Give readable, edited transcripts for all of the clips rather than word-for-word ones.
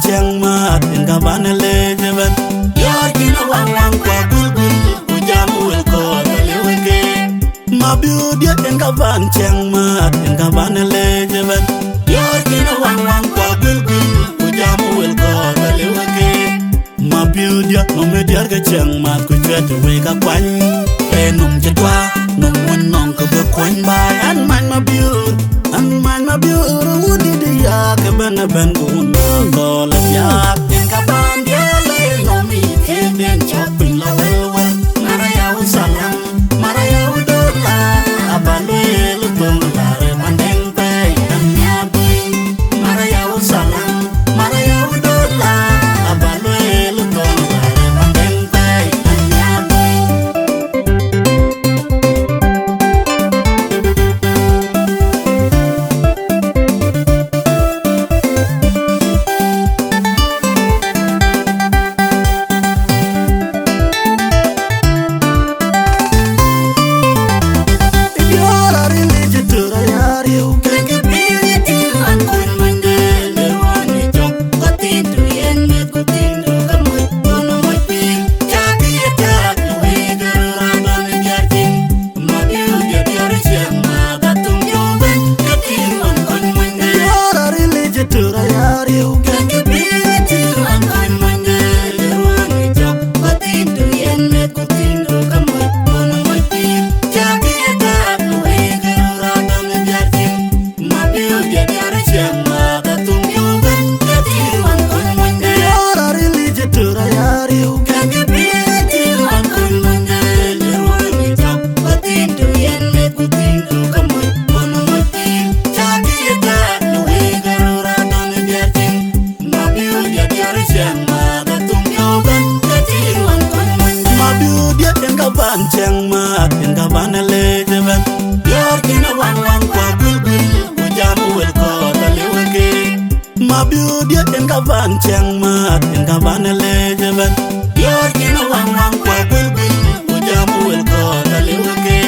Cheng mat in kabane lejeban Yorkina wang kwa bulbul Ujam wil ko taleweke Ma beauty in kaban cheng mat in kabane lejeban Yorkina wang kwa bulbul Ujam wil ko taleweke Ma beauty no me diar ke cheng mat ku chwet we ka kwany E num jetwa num won nong ko be kwany bai An man ma beauty Wudi di ya ke ben gun Ko le ya in kaban dia le no mi ke den chopin la wel Mara ya salam mara ya dola abalu lu tong la re mandeng pe an ya bi Mara ya salam mara ya dola abalu lu tong la re mandeng pe an ya bi Cheng mat in kabane lejeban Yorkina wang kwa bulbul Ujam wil ko taleweke Ma beauty in kaban cheng mat in kabane lejeban Yorkina wang kwa bulbul Ujam wil ko taleweke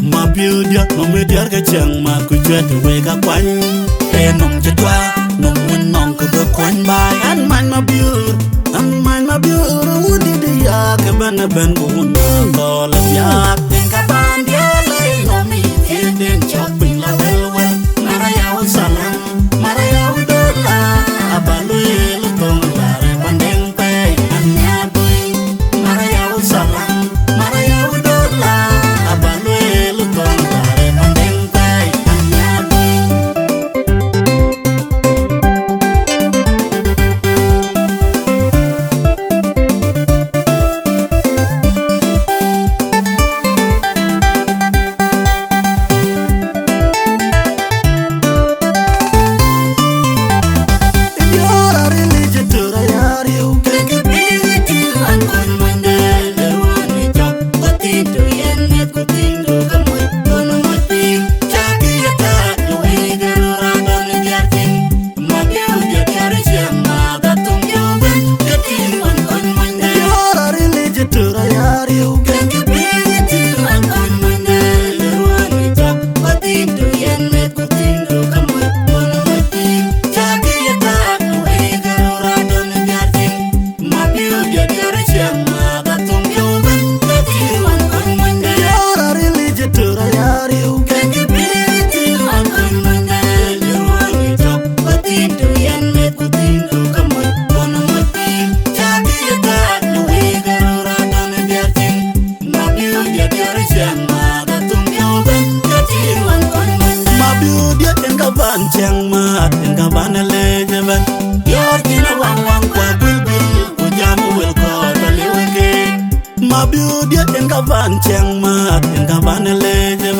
Ma beauty no me diar ke cheng mat ku chwet we ka kwany E num jetwa num won nong ko be kwany bai An man ma beauty Wudi di ya ke ben gun Ko le ya in kaban dia le no mi ke den chopin la wel Mara ya salam mara ya dola abalu lu tong la re mandeng pe an ya bi Mara ya salam mara ya dola abalu lu tong la re mandeng pe an ya bi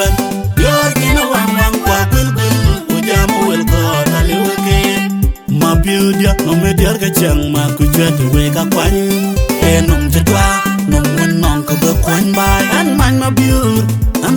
ben yor kina wang wang kwa bulbul ujam wel ko tali weke ma biudia no me diar ga chang ma ku chet we ka kwan e nom chetwa nom won non ko be kwan bai an man ma biur an